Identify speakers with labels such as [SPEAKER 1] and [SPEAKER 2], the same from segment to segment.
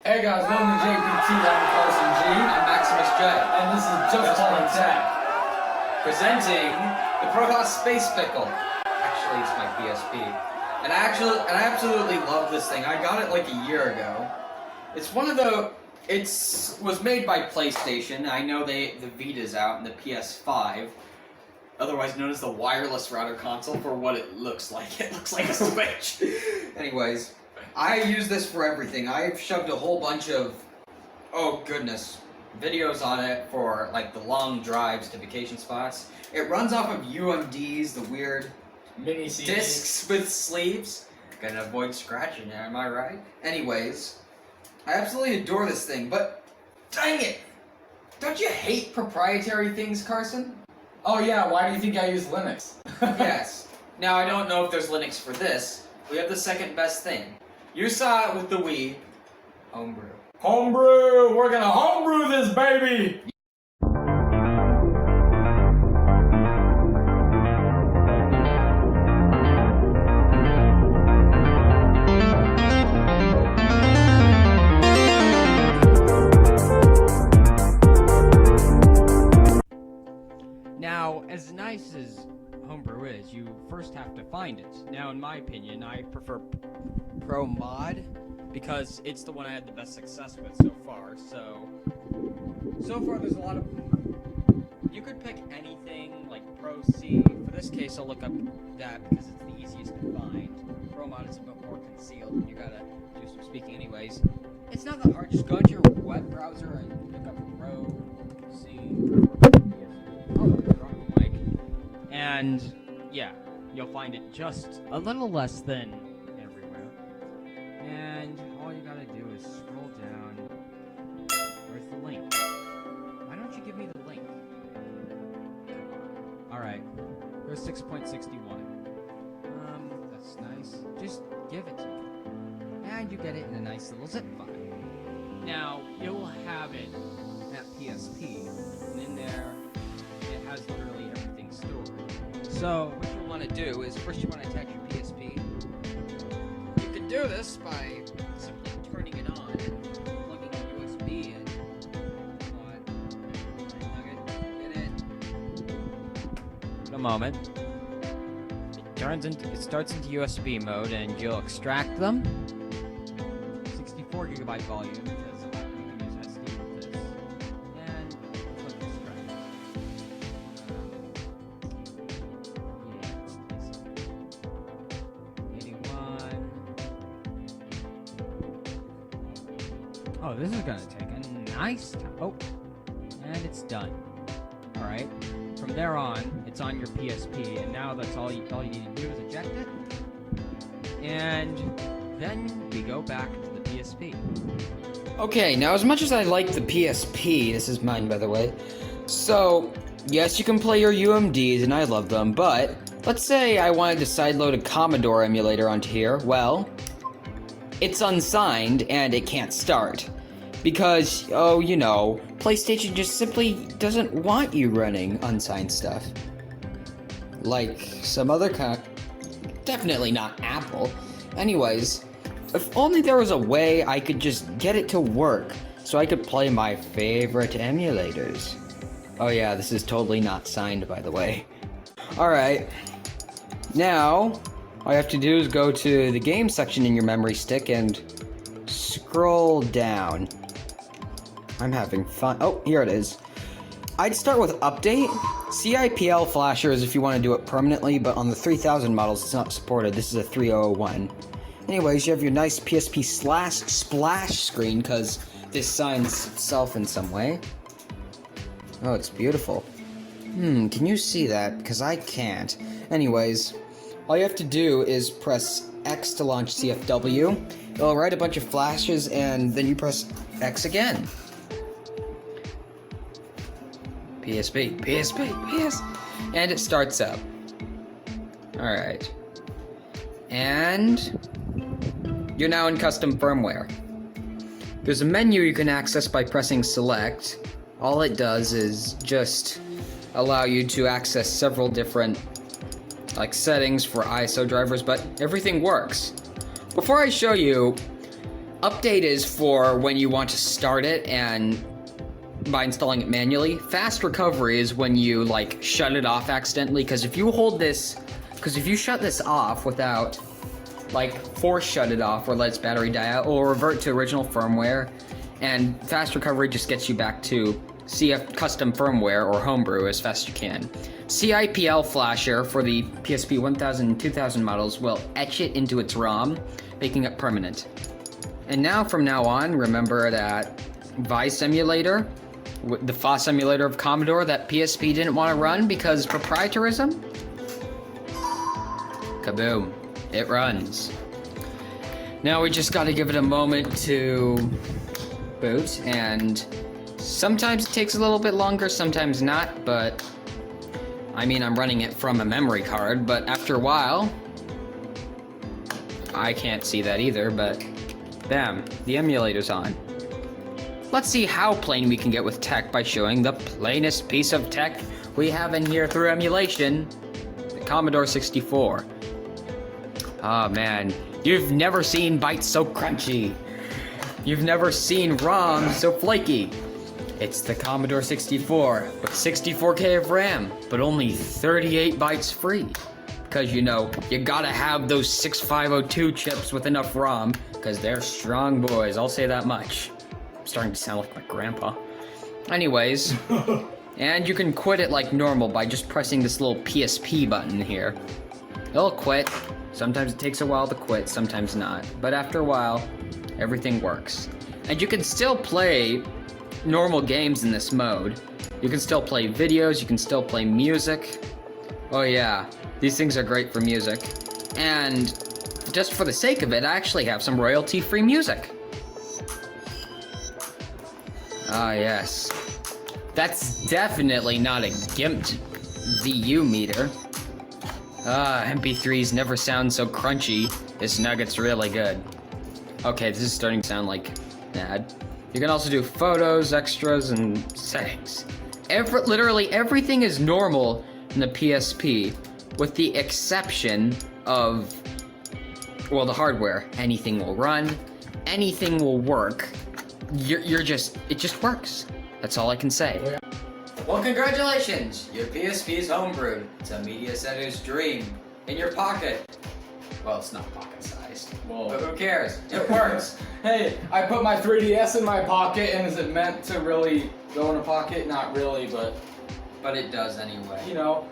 [SPEAKER 1] Hey guys, welcome to JPT. I'm Carson G.
[SPEAKER 2] I'm Maximus J.
[SPEAKER 1] And this is Just Plain Tech.
[SPEAKER 2] Presenting the Protoss Space Pickle. Actually, it's my PSP. And I absolutely love this thing. I got it like a year ago. It's one of the... was made by PlayStation. I know the Vita's out and the PS5. Otherwise known as the wireless router console for what it looks like. It looks like a Switch. Anyways, I use this for everything. I've shoved a whole bunch of, oh goodness, videos on it for like the long drives to vacation spots. It runs off of UMDs, the weird
[SPEAKER 1] Mini CDs.
[SPEAKER 2] discs with sleeves. Gonna avoid scratching, am I right? Anyways, I absolutely adore this thing, but dang it! Don't you hate proprietary things, Carson?
[SPEAKER 1] Oh yeah, why do you think I use Linux?
[SPEAKER 2] Yes. Now, I don't know if there's Linux for this. We have the second best thing. You saw it with the Wii. Homebrew.
[SPEAKER 1] Homebrew! We're gonna homebrew this baby!
[SPEAKER 3] Now, as nice as Homebrew is, you first have to find it. Now, in my opinion, I prefer Pro Mod because it's the one I had the best success with so far. So far there's a lot of... You could pick anything like Pro C. For this case, I'll look up that because it's the easiest to find. Pro Mod is a bit more concealed, and you gotta do some speaking anyways. It's not that hard. Just go into your web browser and look up Pro C. And yeah, you'll find it just a little less than everywhere. And all you gotta do is scroll down. Where's the link? Why don't you give me the link? Alright, there's 6.61. That's nice. Just give it to me. And you get it in a nice little zip file. Now, you'll have it at PSP, and in there, it has literally everything stored. So, what you want to do is, first you want to attach your PSP. You can do this by simply turning it on and plugging a USB in. Plug it in. In a moment. It starts into USB mode, and you'll extract them. 64 gigabyte volume, because you can use SD with this. And click extract. Oh, this is gonna take a nice time. Oh, and it's done. Alright. From there on, it's on your PSP, and now that's all you need to do is eject it. And then we go back to the PSP.
[SPEAKER 2] Okay, now as much as I like the PSP, this is mine by the way, so, yes you can play your UMDs and I love them, but let's say I wanted to sideload a Commodore emulator onto here, well, it's unsigned and it can't start. Because, oh, you know, PlayStation just simply doesn't want you running unsigned stuff. Like some other definitely not Apple. Anyways, if only there was a way I could just get it to work, so I could play my favorite emulators. Oh yeah, this is totally not signed, by the way. Alright. Now, all you have to do is go to the game section in your memory stick and scroll down. I'm having fun. Oh, here it is. I'd start with update. CIPL flashers if you want to do it permanently, but on the 3000 models it's not supported. This is a 3001. Anyways, you have your nice PSP splash screen because this signs itself in some way. Oh, it's beautiful. Can you see that? Because I can't. Anyways, all you have to do is press X to launch CFW. It'll write a bunch of flashes, and then you press X again. PSP, and it starts up. Alright. And you're now in custom firmware. There's a menu you can access by pressing select. All it does is just allow you to access several different like settings for ISO drivers, but everything works. Before I show you, Update is for when you want to start it and by installing it manually. Fast recovery is when you like shut it off accidentally, because if you shut this off without like force shut it off or let its battery die out, or revert to original firmware, and fast recovery just gets you back to CF custom firmware or homebrew as fast as you can. CIPL flasher for the PSP 1000 and 2000 models will etch it into its ROM, making it permanent. And now from now on, remember that Vice emulator, the FOSS emulator of Commodore that PSP didn't want to run because proprietarism? Kaboom. It runs. Now we just gotta give it a moment to boot, and sometimes it takes a little bit longer, sometimes not, but I mean, I'm running it from a memory card, but after a while, I can't see that either, but bam, the emulator's on. Let's see how plain we can get with tech by showing the plainest piece of tech we have in here through emulation, the Commodore 64. Oh man, you've never seen bytes so crunchy. You've never seen ROM so flaky. It's the Commodore 64 with 64K of RAM, but only 38 bytes free. Because you know, you gotta have those 6502 chips with enough ROM, because they're strong boys, I'll say that much. I'm starting to sound like my grandpa. Anyways, and you can quit it like normal by just pressing this little PSP button here. It'll quit. Sometimes it takes a while to quit, sometimes not. But after a while, everything works. And you can still play normal games in this mode. You can still play videos, you can still play music. Oh yeah, these things are great for music. And just for the sake of it, I actually have some royalty-free music. Ah yes. That's definitely not a gimped VU meter. MP3s never sound so crunchy. This nugget's really good. Okay, this is starting to sound like bad. You can also do photos, extras, and settings. Literally everything is normal in the PSP, with the exception of, well, the hardware. Anything will run, anything will work. It just works. That's all I can say. Well, congratulations! Your PSP is homebrewed. It's a media setter's dream. In your pocket. Well, it's not pocket-sized.
[SPEAKER 1] Well,
[SPEAKER 2] But who cares? It works.
[SPEAKER 1] hey, I put my 3DS in my pocket, and is it meant to really go in a pocket? Not really, but
[SPEAKER 2] But it does anyway.
[SPEAKER 1] you know.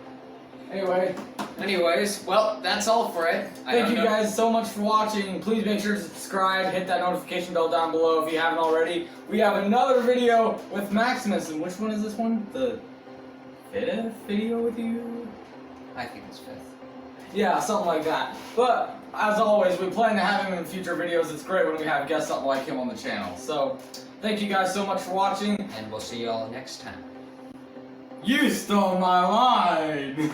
[SPEAKER 1] Anyway,
[SPEAKER 2] Anyways, well, that's all for it.
[SPEAKER 1] thank you guys so much for watching. Please make sure to subscribe, hit that notification bell down below if you haven't already. We have another video with Maximus, and which one is this one? The 5th video with you?
[SPEAKER 2] I think it's 5th.
[SPEAKER 1] Yeah, something like that. But, as always, we plan to have him in future videos. It's great when we have guests up like him on the channel. So, thank you guys so much for watching.
[SPEAKER 2] And we'll see you all next time.
[SPEAKER 1] You stole my line!